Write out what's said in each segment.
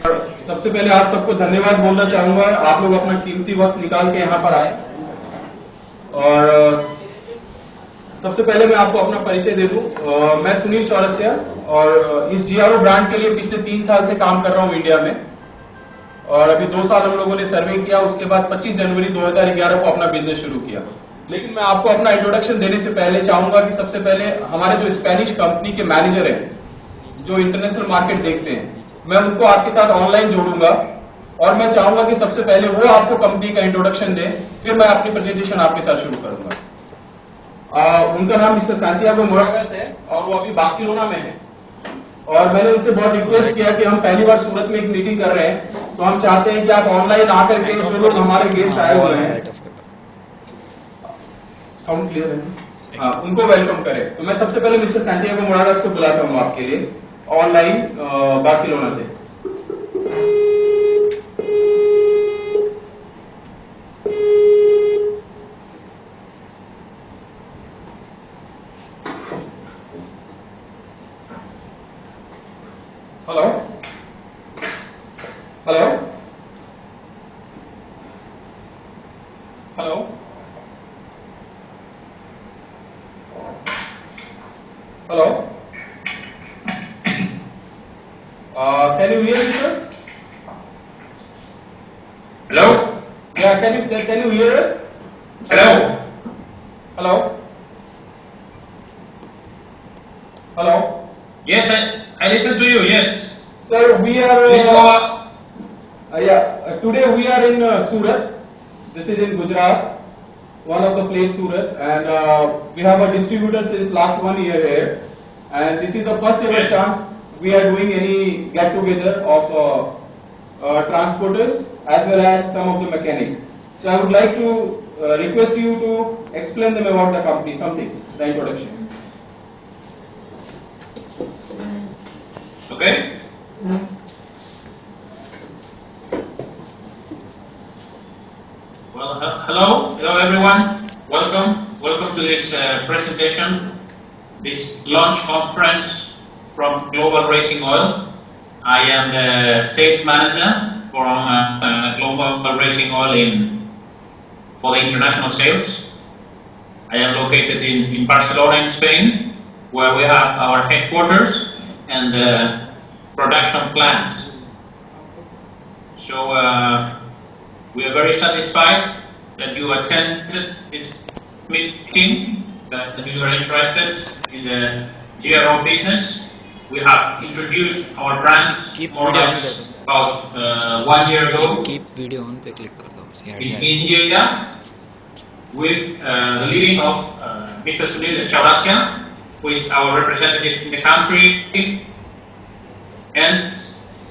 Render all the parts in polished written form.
सबसे पहले आप सबको धन्यवाद बोलना चाहूंगा, आप लोग अपना कीमती वक्त निकाल के यहाँ पर आए। और सबसे पहले मैं आपको अपना परिचय दे दूं। मैं सुनील चौरसिया और इस GRO ब्रांड के लिए पिछले 3 साल से काम कर रहा हूं इंडिया में। और अभी 2 साल हम लोगों ने सर्वे किया, उसके बाद 25 जनवरी 2011 को अपना बिजनेस शुरू किया। लेकिन मैं आपको अपना इंट्रोडक्शन देने से पहले चाहूंगा कि सबसे पहले हमारे जो स्पेनिश कंपनी के मैनेजर हैं, जो इंटरनेशनल मार्केट देखते हैं, मैं उनको आपके साथ ऑनलाइन जोड़ूंगा और मैं चाहूंगा कि सबसे पहले वो आपको कंपनी का इंट्रोडक्शन दें, फिर मैं अपनी प्रेजेंटेशन आपके साथ शुरू करूंगा। उनका नाम मिस्टर सांतियागो मोरागास है और वो अभी बार्सिलोना में है। और मैंने उनसे बहुत रिक्वेस्ट किया कि हम पहली बार सूरत में एक मीटिंग कर रहे हैं, तो हम चाहते हैं कि आप ऑनलाइन आकर के जो लोग हमारे गेस्ट आए हुए हैं, साउंड क्लियर है, हाँ, उनको वेलकम करें। तो मैं सबसे पहले मिस्टर सांतियागो मोरागास को बुलाता हूँ आपके लिए ऑनलाइन बार्सिलोना से। Hello hello hello hello, can you hear me, sir? Hello? Yeah, can you hear us? Hello? Hello? Hello? Yes, I listen to you, yes. Sir, we are Please go on. today we are in Surat. This is in Gujarat, one of the place Surat, and we have a distributor since last 1 year here, and this is the first ever chance we are doing any get together of transporters as well as some of the mechanics. So I would like to request you to explain them about the company, something, the introduction. Okay? Well, hello everyone. Welcome to this presentation, this launch conference from Global Racing Oil. I am the sales manager from Global Racing Oil for the international sales. I am located in Barcelona in Spain, where we have our headquarters and production plants. So we are very satisfied that you attended this meeting, that you are interested in the GRO business. We have introduced our brands more or less about 1 year ago in India with the leading of Mr. Sunil Chaurasia, who is our representative in the country, and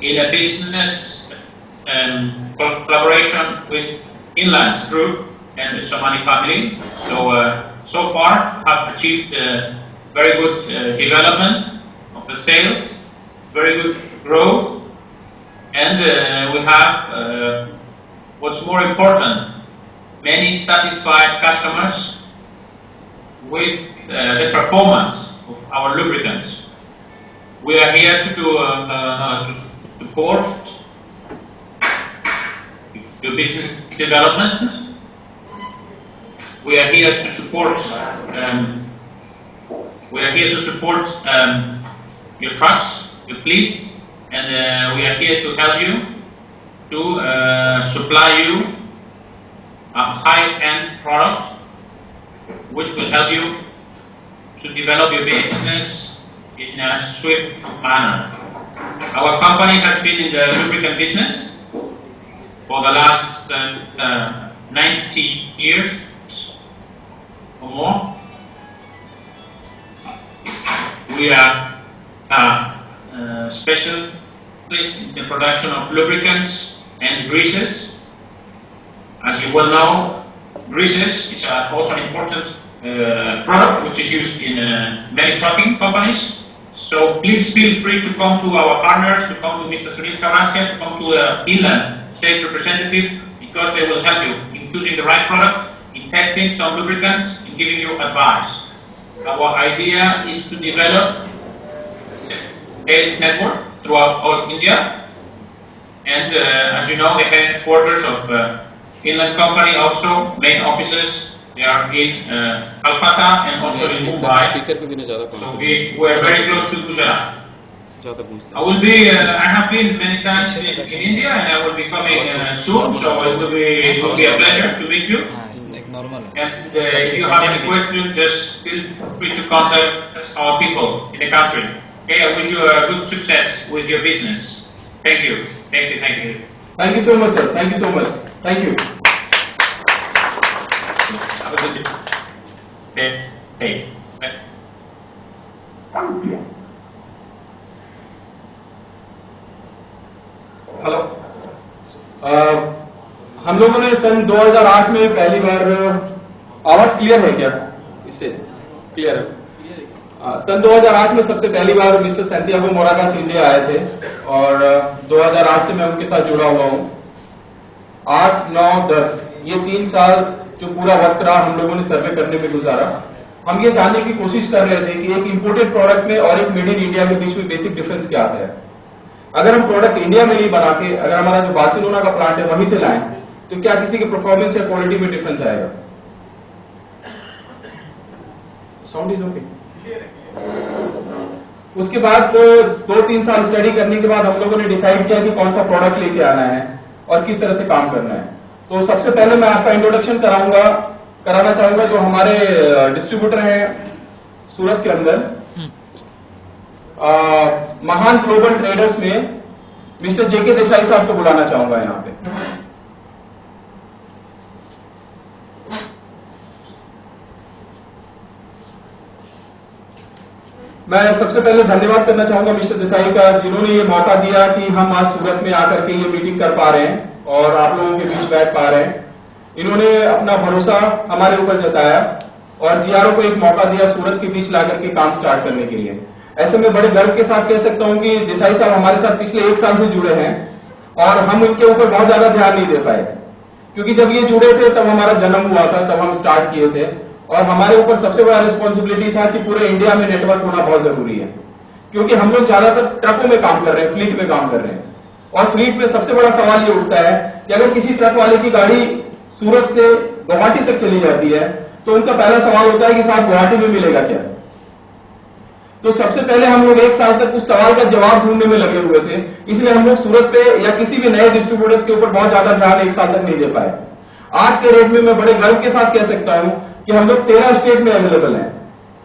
in a business collaboration with Inlands Group and the Somani family. So far have achieved very good development of the sales, very good growth, and we have what's more important, many satisfied customers with the performance of our lubricants. We are here to support your business development. We are here to support. Your trucks, your fleets, and we are here to help you to supply you a high-end product which will help you to develop your business in a swift manner. Our company has been in the lubricant business for the last 90 years or more. We are specialists in the production of lubricants and greases. As you well know, greases is also an important product which is used in many trucking companies. So please feel free to come to our partners, to come to Mr. Sunil Chaurasia, to come to Inland sales representative, because they will help you in choosing the right product, in testing some lubricants, in giving you advice. Our idea is to develop a sales network throughout all India And as you know, the headquarters of Inland Company also, main offices, they are in Calcutta and also in Mumbai. So we are very close to Gujarat. I have been many times in India, and I will be coming soon. So it will be a pleasure to meet you. And if you have any questions, just feel free to contact our people in the country. Okay, I wish you a good success with your business. Thank you. Thank you. Thank you. Thank you so much, sir. Thank you so much. Thank you. Have a good day. Hey. Hello. हम लोगों ने सन 2008 में पहली बार, आवाज clear है क्या? इससे clear है। सन 2008 में सबसे पहली बार मिस्टर सैंटियागो मोरागास इंडिया आए थे और 2008 से मैं उनके साथ जुड़ा हुआ हूं। 8, 9, 10 ये 3 साल जो पूरा वक्त रहा हम लोगों ने सर्वे करने में गुजारा। हम ये जानने की कोशिश कर रहे थे कि एक इंपोर्टेड प्रोडक्ट में और एक मेड इन इंडिया के बीच में बेसिक डिफरेंस क्या है। अगर हम प्रोडक्ट इंडिया में नहीं बना के अगर हमारा जो बार्सिलोना का प्लांट है वहीं से लाएं तो क्या किसी के परफॉर्मेंस या क्वालिटी में डिफरेंस आएगा? Sound is okay. उसके बाद 2-3 साल स्टडी करने के बाद हम लोगों ने डिसाइड किया कि कौन सा प्रोडक्ट लेके आना है और किस तरह से काम करना है। तो सबसे पहले मैं आपका इंट्रोडक्शन कराना चाहूंगा जो हमारे डिस्ट्रीब्यूटर हैं सूरत के अंदर, महान ग्लोबल ट्रेडर्स में मिस्टर जेके देसाई साहब को बुलाना चाहूंगा यहां पे। मैं सबसे पहले धन्यवाद करना चाहूंगा मिस्टर देसाई का जिन्होंने ये मौका दिया कि हम आज सूरत में आकर के ये मीटिंग कर पा रहे हैं और आप लोगों के बीच बैठ पा रहे हैं। इन्होंने अपना भरोसा हमारे ऊपर जताया और जीआरओ को एक मौका दिया सूरत के बीच लाकर के काम स्टार्ट करने के लिए। ऐसे में बड़े गर्व के साथ कह सकता हूं कि देसाई साहब हमारे साथ पिछले 1 साल से जुड़े हैं और हम इनके ऊपर बहुत ज्यादा ध्यान नहीं दे पाए क्योंकि जब ये जुड़े थे तब हमारा जन्म हुआ था, तब हम स्टार्ट किए थे और हमारे ऊपर सबसे बड़ा रिस्पॉन्सिबिलिटी था कि पूरे इंडिया में नेटवर्क होना बहुत जरूरी है क्योंकि हम लोग ज्यादातर ट्रकों में काम कर रहे हैं, फ्लीट में काम कर रहे हैं और फ्लीट में सबसे बड़ा सवाल ये उठता है कि अगर किसी ट्रक वाले की गाड़ी सूरत से गुवाहाटी तक चली जाती है तो उनका पहला सवाल होता है कि साहब गुवाहाटी में मिलेगा क्या? तो सबसे पहले हम लोग 1 साल तक उस सवाल का जवाब ढूंढने में लगे हुए थे, इसलिए हम लोग सूरत पे या किसी भी नए डिस्ट्रीब्यूटर्स के ऊपर बहुत ज्यादा ध्यान 1 साल तक नहीं दे पाए। आज के रेट में मैं बड़े गर्व के साथ कह सकता हूं कि हम लोग 13 स्टेट में अवेलेबल हैं।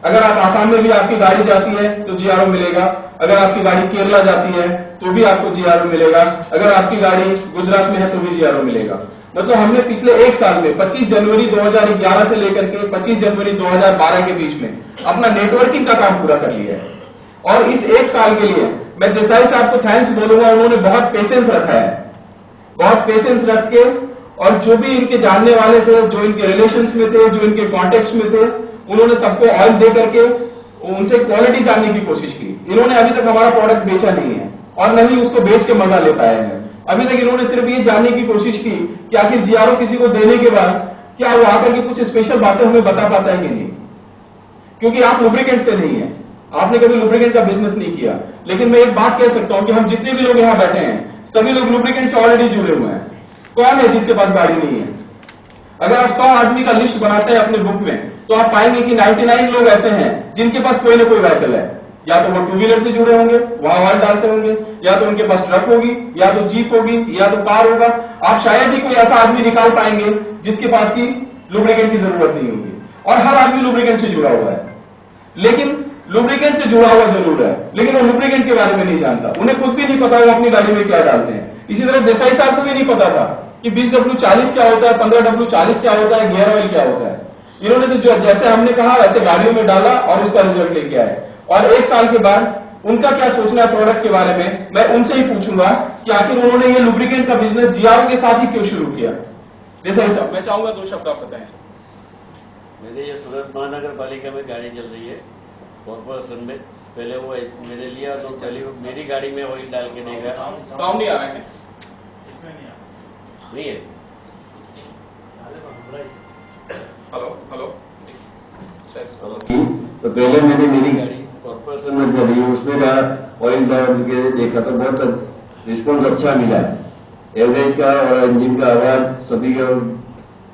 अगर आप आसाम में भी आपकी गाड़ी जाती है तो जीआरओ मिलेगा, अगर आपकी गाड़ी केरला जाती है तो भी आपको जीआरओ मिलेगा, अगर आपकी गाड़ी गुजरात में है तो भी जीआरओ मिलेगा। मतलब हमने पिछले 1 साल में 25 जनवरी 2011 से लेकर के 25 जनवरी 2012 के बीच में अपना नेटवर्किंग का काम पूरा कर लिया है और इस 1 साल के लिए मैं देसाई साहब को थैंक्स बोलूंगा। उन्होंने बहुत पेशेंस रखा है, बहुत पेशेंस रख के और जो भी इनके जानने वाले थे, जो इनके रिलेशंस में थे, जो इनके कॉन्टेक्ट्स में थे, उन्होंने सबको ऑयल दे करके उनसे क्वालिटी जानने की कोशिश की। इन्होंने अभी तक हमारा प्रोडक्ट बेचा नहीं है और न ही उसको बेच के मजा ले पाए हैं। अभी तक इन्होंने सिर्फ ये जानने की कोशिश की कि आखिर जीआरओ किसी को देने के बाद क्या वो आकर के कुछ स्पेशल बातें हमें बता पाता है कि नहीं, क्योंकि आप लुब्रिकेंट से नहीं है, आपने कभी लुब्रिकेंट का बिजनेस नहीं किया। लेकिन मैं एक बात कह सकता हूं कि हम जितने भी लोग यहां बैठे हैं सभी लोग लुब्रिकेंट से ऑलरेडी जुड़े हुए हैं। कौन है जिसके पास गाड़ी नहीं है? अगर आप 100 आदमी का लिस्ट बनाते हैं अपने बुक में तो आप पाएंगे कि 99 लोग ऐसे हैं जिनके पास कोई ना कोई व्हीकल है। या तो वो 2 व्हीलर से जुड़े होंगे, वहां ऑयल डालते होंगे, या तो उनके पास ट्रक होगी, या तो जीप होगी, या तो कार होगा। आप शायद ही कोई ऐसा आदमी निकाल पाएंगे जिसके पास की लुब्रिकेंट की जरूरत नहीं होगी और हर आदमी लुब्रिकेंट से जुड़ा हुआ है। लेकिन लुब्रिकेंट से जुड़ा हुआ जरूर है लेकिन वो लुब्रिकेंट के बारे में नहीं जानता, उन्हें खुद भी नहीं पता वो अपनी गाड़ी में क्या डालते हैं। इसी तरह देसाई साहब को भी नहीं पता था कि 20W40 क्या होता है, 15W40 क्या होता है, गियर ऑयल क्या होता है। इन्होंने तो जैसे हमने कहा वैसे गाड़ियों में डाला और उसका रिजल्ट लेके आए। और 1 साल के बाद उनका क्या सोचना है प्रोडक्ट के बारे में मैं उनसे ही पूछूंगा कि आखिर उन्होंने ये लुब्रिकेंट का बिजनेस जीआरओ के साथ ही क्यों शुरू किया। देसाई साहब मैं चाहूंगा 2 शब्द आप बताएं। मेरे ये सूरत महानगर पालिका में गाड़ी चल रही है कॉर्पोरेशन में। पहले वो मेरे लिया तो पहले मेरी गाड़ी में ऑयल डाल के देगा। साउंड नहीं आ रहा है, नहीं है। हेलो तो पहले मैंने मेरी गाड़ी कॉर्पोरेशन में चली, उसमें ऑयल डाल के देखा तो बहुत रिस्पॉन्स अच्छा मिला है। एवरेज का और इंजन का आवाज सभी का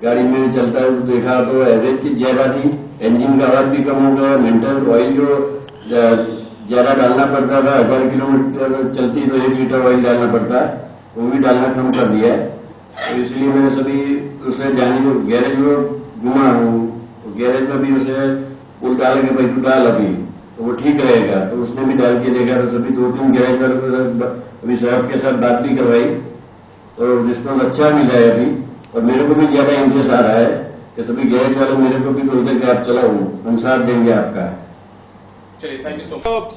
गाड़ी में चलता है देखा तो एवरेज की ज्यादा थी, इंजन का आवाज भी कम हो गया। मेंटेन ऑयल जो ज्यादा डालना पड़ता था, 1000 किलोमीटर चलती तो 1 लीटर ऑयल डालना पड़ता है, वो भी डालना कम कर दिया है। तो इसलिए मैंने सभी उसने जाने को गैरेज में घुमा हूँ, गैरेज में भी उसे वो डाल के भाई तू डाल अभी तो वो ठीक रहेगा, तो उसने भी डाल के देखा तो सभी 2-3 गैरेज वालों अभी साहब के साथ बात भी करवाई तो रिस्पॉन्स अच्छा मिला है अभी। और मेरे को भी ज्यादा इंटरेस्ट आ रहा है कि सभी गैरेज वाले मेरे को भी बोलते कि आप चलाओ, हम साथ देंगे आपका। चलिए, थैंक यू सो मच।